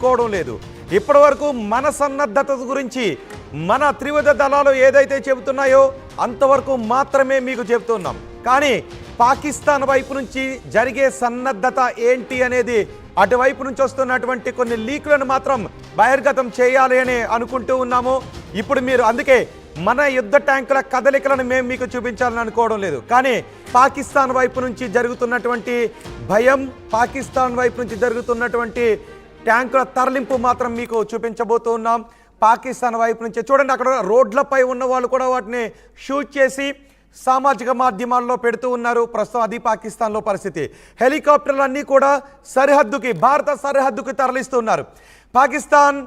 కోవడం లేదు. ఇప్పటివరకు మన సన్నద్ధత గురించి మన త్రివిధ దళాలు ఏదైతే చెబుతున్నాయో అంతవరకు మాత్రమే మీకు చెబుతున్నాం. కానీ పాకిస్తాన్ వైపు నుంచి జరిగే సన్నద్ధత ఏంటి అనేది అటువైపు నుంచి వస్తున్నటువంటి కొన్ని లీకులను మాత్రం బహిర్గతం చేయాలి అని అనుకుంటూ ఉన్నాము. ఇప్పుడు మీరు అందుకే మన యుద్ధ ట్యాంకుల కదలికలను మేము మీకు చూపించాలని అనుకోవడం లేదు. కానీ పాకిస్తాన్ వైపు నుంచి జరుగుతున్నటువంటి భయం, పాకిస్తాన్ వైపు నుంచి జరుగుతున్నటువంటి ట్యాంకుల తరలింపు మాత్రం మీకు చూపించబోతున్నాం. పాకిస్తాన్ వైపు నుంచి చూడండి, అక్కడ రోడ్లపై ఉన్న వాళ్ళు కూడా వాటిని షూట్ చేసి సామాజిక మాధ్యమాల్లో పెడుతూ ఉన్నారు. ప్రస్తుతం అది పాకిస్తాన్లో పరిస్థితి. హెలికాప్టర్లన్నీ కూడా సరిహద్దుకి, భారత సరిహద్దుకి తరలిస్తున్నారు. పాకిస్తాన్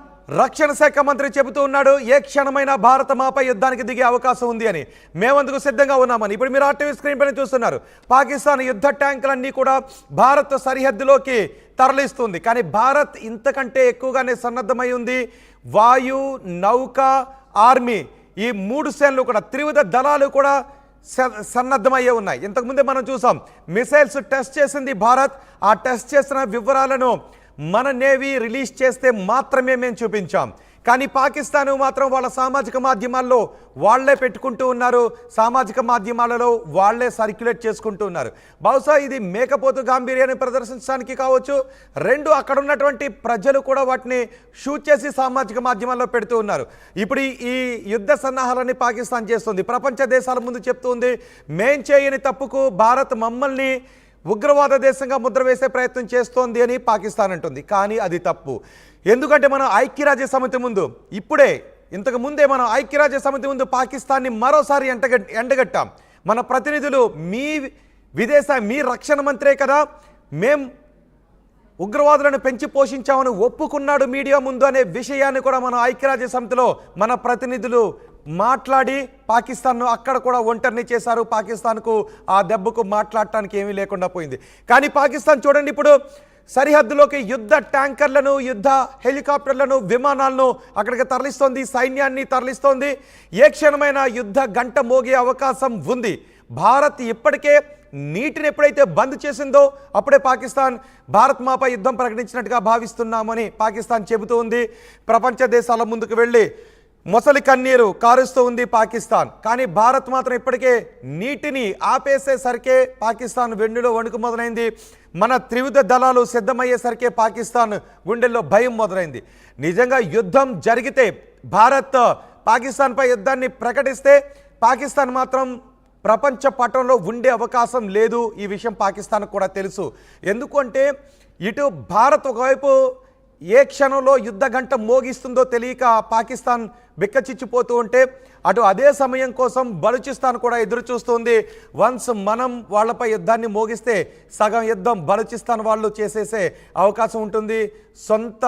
రక్షణ శాఖ మంత్రి చెబుతూ ఉన్నాడు, ఏ క్షణమైనా భారత మాపై యుద్ధానికి దిగే అవకాశం ఉంది అని. మేమందుకు సిద్ధంగా ఉన్నామని. ఇప్పుడు మీరు ఆర్టీవీ స్క్రీన్ పైన చూస్తున్నారు, పాకిస్తాన్ యుద్ధ ట్యాంకులన్నీ కూడా భారత్ సరిహద్దులోకి తరలిస్తుంది. కానీ భారత్ ఇంతకంటే ఎక్కువగానే సన్నద్ధమై ఉంది. వాయు, నౌక, ఆర్మీ ఈ మూడు సేనలు కూడా, త్రివిధ దళాలు కూడా సన్నద్ధమయ్యే ఉన్నాయి. ఇంతకుముందే మనం చూసాం, మిసైల్స్ టెస్ట్ చేసింది భారత్. ఆ టెస్ట్ చేసిన వివరాలను మన నేవీ రిలీజ్ చేస్తే మాత్రమే మేము చూపించాం. కానీ పాకిస్తాన్ మాత్రం వాళ్ళ సామాజిక మాధ్యమాల్లో వాళ్లే పెట్టుకుంటూ ఉన్నారు, సామాజిక మాధ్యమాలలో వాళ్లే సర్క్యులేట్ చేసుకుంటూ ఉన్నారు. బహుశా ఇది మేకపోతు గాంభీర్యాన్ని ప్రదర్శించడానికి కావచ్చు. రెండు, అక్కడ ఉన్నటువంటి ప్రజలు కూడా వాటిని షూట్ చేసి సామాజిక మాధ్యమాల్లో పెడుతూ ఉన్నారు. ఇప్పుడు ఈ యుద్ధ సన్నాహాలని పాకిస్తాన్ చేస్తుంది. ప్రపంచ దేశాల ముందు చెప్తుంది, మేం చేయని తప్పుకు భారత్ మమ్మల్ని ఉగ్రవాద దేశంగా ముద్ర వేసే ప్రయత్నం చేస్తోంది అని పాకిస్తాన్ అంటుంది. కానీ అది తప్పు. ఎందుకంటే మనం ఐక్యరాజ్య సమితి ముందు, ఇంతకు ముందే మనం ఐక్యరాజ్య సమితి ముందు పాకిస్తాన్ని మరోసారి ఎండగట్టాం. మన ప్రతినిధులు మీ రక్షణ మంత్రే కదా మేం ఉగ్రవాదులను పెంచి పోషించామని ఒప్పుకున్నాడు మీడియా ముందు అనే విషయాన్ని కూడా మన ఐక్యరాజ్య సమితిలో మన ప్రతినిధులు మాట్లాడి పాకిస్తాన్ను అక్కడ కూడా ఒంటరిని చేశారు. పాకిస్తాన్కు ఆ దెబ్బకు మాట్లాడటానికి ఏమీ లేకుండా పోయింది. కానీ పాకిస్తాన్ చూడండి, ఇప్పుడు సరిహద్దులోకి యుద్ధ ట్యాంకర్లను, యుద్ధ హెలికాప్టర్లను, విమానాలను అక్కడికి తరలిస్తోంది, సైన్యాన్ని తరలిస్తోంది. ఏ క్షణమైన యుద్ధ గంట మోగే అవకాశం ఉంది. భారత్ ఇప్పటికే నీటిని ఎప్పుడైతే బంద్ చేసిందో అప్పుడే పాకిస్తాన్ భారత్ మాపై యుద్ధం ప్రకటించినట్టుగా భావిస్తున్నామని పాకిస్తాన్ చెబుతూ ఉంది. ప్రపంచ దేశాల ముందుకు వెళ్ళి మొసలి కన్నీరు కారుస్తూ ఉంది పాకిస్తాన్. కానీ భారత్ మాత్రం ఇప్పటికే నీటిని ఆపేసేసరికే పాకిస్తాన్ వెన్నులో వణుకు మొదలైంది. మన త్రివిధ దళాలు సిద్ధమయ్యేసరికే పాకిస్తాన్ గుండెల్లో భయం మొదలైంది. నిజంగా యుద్ధం జరిగితే, భారత్ పాకిస్తాన్పై యుద్ధాన్ని ప్రకటిస్తే పాకిస్తాన్ మాత్రం ప్రపంచ పటంలో ఉండే అవకాశం లేదు. ఈ విషయం పాకిస్తాన్కు కూడా తెలుసు. ఎందుకంటే ఇటు భారత్ ఒకవైపు ఏ క్షణంలో యుద్ధ గంట మోగిస్తుందో తెలియక పాకిస్తాన్ బిక్కచిచ్చిపోతూ ఉంటే, అటు అదే సమయం కోసం బలూచిస్తాన్ కూడా ఎదురు చూస్తుంది. వన్స్ మనం వాళ్ళపై యుద్ధాన్ని మోగిస్తే సగం యుద్ధం బలూచిస్తాన్ వాళ్ళు చేసేసే అవకాశం ఉంటుంది. సొంత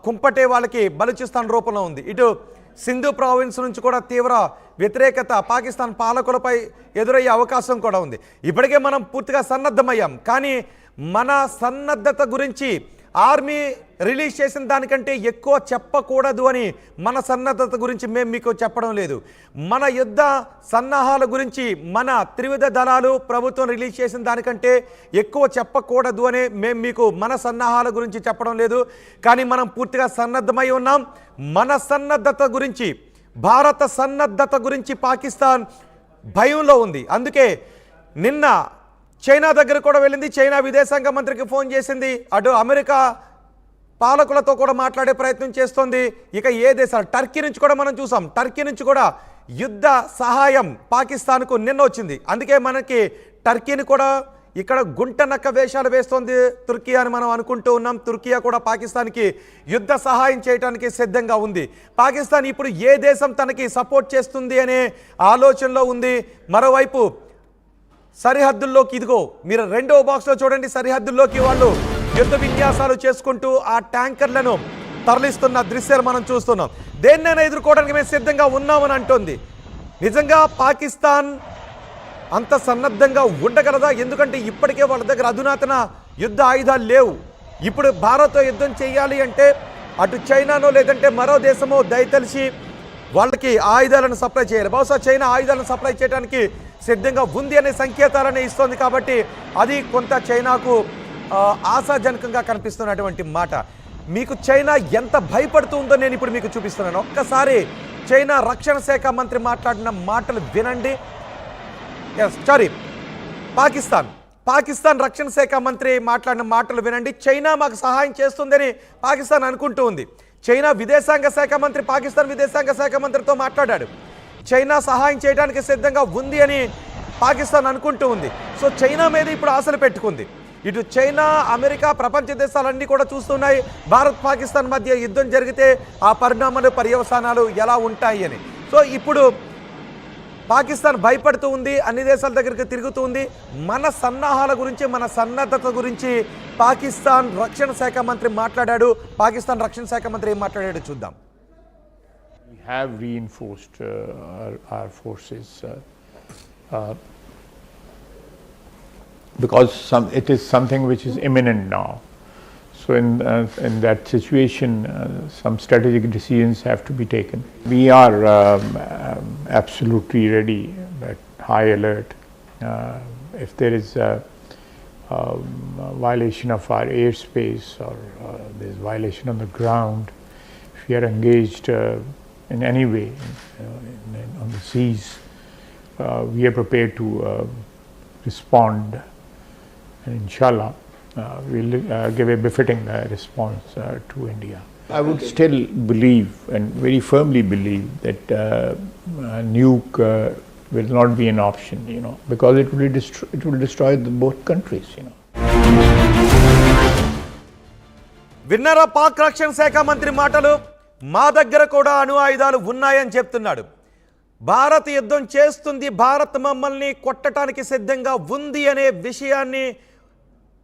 కుంపటే వాళ్ళకి బలూచిస్తాన్ రూపంలో ఉంది. ఇటు సింధు ప్రావిన్స్ నుంచి కూడా తీవ్ర వ్యతిరేకత పాకిస్తాన్ పాలకులపై ఎదురయ్యే అవకాశం కూడా ఉంది. ఇప్పటికే మనం పూర్తిగా సన్నద్ధమయ్యాం. కానీ మన సన్నద్ధత గురించి ఆర్మీ రిలీజ్ చేసిన దానికంటే ఎక్కువ చెప్పకూడదు అని మన సన్నద్ధత గురించి మేము మీకు చెప్పడం లేదు. మన యుద్ధ సన్నాహాల గురించి మన త్రివిధ దళాలు ప్రభుత్వం రిలీజ్ చేసిన దానికంటే ఎక్కువ చెప్పకూడదు అని మేము మీకు మన సన్నాహాల గురించి చెప్పడం లేదు. కానీ మనం పూర్తిగా సన్నద్ధమై ఉన్నాం. మన సన్నద్ధత గురించి, భారత సన్నద్ధత గురించి పాకిస్తాన్ భయంలో ఉంది. అందుకే నిన్న చైనా దగ్గర కూడా వెళ్ళింది. చైనా విదేశాంగ మంత్రికి ఫోన్ చేసింది. అటు అమెరికా పాలకులతో కూడా మాట్లాడే ప్రయత్నం చేస్తోంది. ఇక ఏ దేశాలు, టర్కీ నుంచి కూడా మనం చూసాం. టర్కీ నుంచి కూడా యుద్ధ సహాయం పాకిస్తాన్కు నిన్న వచ్చింది. అందుకే మనకి టర్కీని కూడా ఇక్కడ గుంట నక్క వేషాలు వేస్తోంది తుర్కీ అని మనం అనుకుంటూ ఉన్నాం. తుర్కియా కూడా పాకిస్తాన్కి యుద్ధ సహాయం చేయడానికి సిద్ధంగా ఉంది. పాకిస్తాన్ ఇప్పుడు ఏ దేశం తనకి సపోర్ట్ చేస్తుంది అనే ఆలోచనలో ఉంది. మరోవైపు సరిహద్దుల్లోకి, ఇదిగో మీరు రెండవ బాక్స్లో చూడండి, సరిహద్దుల్లోకి వాళ్ళు యుద్ధ విన్యాసాలు చేసుకుంటూ ఆ ట్యాంకర్లను తరలిస్తున్న దృశ్యాలు మనం చూస్తున్నాం. దేన్నైనా ఎదుర్కోవడానికి మేము సిద్ధంగా ఉన్నామని అంటోంది. నిజంగా పాకిస్తాన్ అంత సన్నద్ధంగా ఉండగలదా? ఎందుకంటే ఇప్పటికే వాళ్ళ దగ్గర అధునాతన యుద్ధ ఆయుధాలు లేవు. ఇప్పుడు భారత్తో యుద్ధం చేయాలి అంటే అటు చైనానో లేదంటే మరో దేశమో దయతలిసి వాళ్ళకి ఆయుధాలను సప్లై చేయాలి. బహుశా చైనా ఆయుధాలను సప్లై చేయడానికి సిద్ధంగా ఉంది అనే సంకేతాలను ఇస్తోంది. కాబట్టి అది కొంత చైనాకు ఆశాజనకంగా కనిపిస్తున్నటువంటి మాట. మీకు చైనా ఎంత భయపడుతుందో నేను ఇప్పుడు మీకు చూపిస్తున్నాను. ఒక్కసారి చైనా రక్షణ శాఖ మంత్రి మాట్లాడిన మాటలు వినండి. పాకిస్తాన్ రక్షణ శాఖ మంత్రి మాట్లాడిన మాటలు వినండి. చైనా మాకు సహాయం చేస్తుందని పాకిస్తాన్ అనుకుంటూ ఉంది. చైనా విదేశాంగ శాఖ మంత్రి పాకిస్తాన్ విదేశాంగ శాఖ మంత్రితో మాట్లాడాడు. చైనా సహాయం చేయడానికి సిద్ధంగా ఉంది అని పాకిస్తాన్ అనుకుంటూ ఉంది. సో చైనా మీద ఇప్పుడు ఆశలు పెట్టుకుంది. ఇటు చైనా, అమెరికా, ప్రపంచ దేశాలన్నీ కూడా చూస్తున్నాయి భారత్ పాకిస్తాన్ మధ్య యుద్ధం జరిగితే ఆ పరిణామాలు, పర్యవసానాలు ఎలా ఉంటాయి అని. సో ఇప్పుడు పాకిస్తాన్ భయపడుతూ ఉంది, అన్ని దేశాల దగ్గరికి తిరుగుతూ ఉంది. మన సన్నాహాల గురించి, మన సన్నద్ధత గురించి పాకిస్తాన్ రక్షణ శాఖ మంత్రి మాట్లాడాడు. పాకిస్తాన్ రక్షణ శాఖ మంత్రి ఏం మాట్లాడాడు చూద్దాం. We have reinforced our forces because it is something which is imminent now. So in that situation, some strategic decisions have to be taken. We are absolutely ready, at high alert. If there is a violation of our airspace or there is violation on the ground, if we are engaged in any way on the seas, we are prepared to respond, and inshallah we'll give a befitting response to India. I would still believe and very firmly believe that nuke will not be an option, because it will destroy both countries, విన్నారా పాక్ రక్షణ శాఖ మంత్రి మాటలు? మా దగ్గర కూడా అణు ఆయుధాలు ఉన్నాయని చెప్తున్నాడు. భారత్ యుద్ధం చేస్తుంది, భారత్ మమ్మల్ని కొట్టడానికి సిద్ధంగా ఉంది అనే విషయాన్ని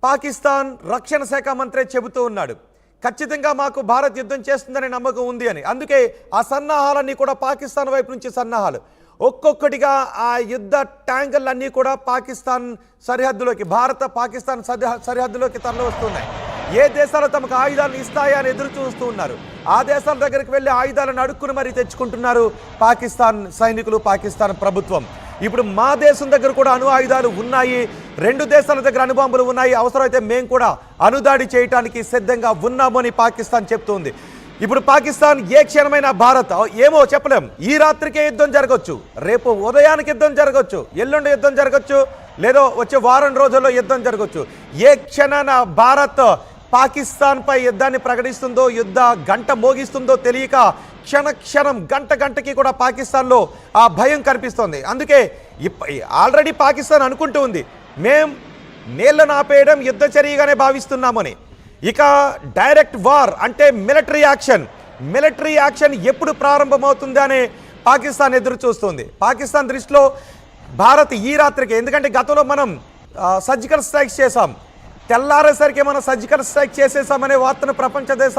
పాకిస్తాన్ రక్షణ శాఖ మంత్రి చెబుతూ ఉన్నాడు. ఖచ్చితంగా మాకు భారత్ యుద్ధం చేస్తుందనే నమ్మకం ఉంది అని. అందుకే ఆ సన్నాహాలన్నీ కూడా పాకిస్తాన్ వైపు నుంచి సన్నాహాలు ఒక్కొక్కటిగా ఆ యుద్ధ ట్యాంకర్లన్నీ కూడా పాకిస్తాన్ సరిహద్దులోకి, భారత పాకిస్తాన్ సరిహద్దులోకి తరలి వస్తున్నాయి. ఏ దేశాలు తమకు ఆయుధాలను ఇస్తాయా అని ఎదురు చూస్తూ ఉన్నారు. ఆ దేశాల దగ్గరికి వెళ్ళి ఆయుధాలను అడుక్కుని మరీ తెచ్చుకుంటున్నారు పాకిస్తాన్ సైనికులు, పాకిస్తాన్ ప్రభుత్వం. ఇప్పుడు మా దేశం దగ్గర కూడా అణు ఆయుధాలు ఉన్నాయి, 2 దేశాల దగ్గర అణుబాంబులు ఉన్నాయి, అవసరమైతే మేము కూడా అణుదాడి చేయడానికి సిద్ధంగా ఉన్నాము అని పాకిస్తాన్ చెప్తుంది. ఇప్పుడు పాకిస్తాన్ ఏ క్షణమైనా భారత్ ఏమో చెప్పలేం, ఈ రాత్రికే యుద్ధం జరగవచ్చు, రేపు ఉదయానికి యుద్ధం జరగవచ్చు, ఎల్లుండి యుద్ధం జరగచ్చు, లేదో వచ్చే వారం రోజుల్లో యుద్ధం జరగచ్చు. ఏ క్షణాన భారత్ పాకిస్తాన్ పై యుద్ధాన్ని ప్రకటిస్తుందో, యుద్ధ గంట మోగిస్తుందో తెలియక క్షణం గంటకి కూడా పాకిస్తాన్లో ఆ భయం కనిపిస్తోంది. అందుకే ఆల్రెడీ పాకిస్తాన్ అనుకుంటూ ఉంది మేం నీళ్లను ఆపేయడం యుద్ధ చర్యగానే భావిస్తున్నామని. ఇక డైరెక్ట్ వార్ అంటే మిలిటరీ యాక్షన్ ఎప్పుడు ప్రారంభమవుతుంది అని పాకిస్తాన్ ఎదురు చూస్తుంది. పాకిస్తాన్ దృష్టిలో భారత్ ఈ రాత్రికి, ఎందుకంటే గతంలో మనం సర్జికల్ స్ట్రైక్స్ చేసాం, తెల్లారేసరికి మనం సర్జికల్ స్ట్రైక్ చేసేసామనే వార్తను ప్రపంచ దేశాలు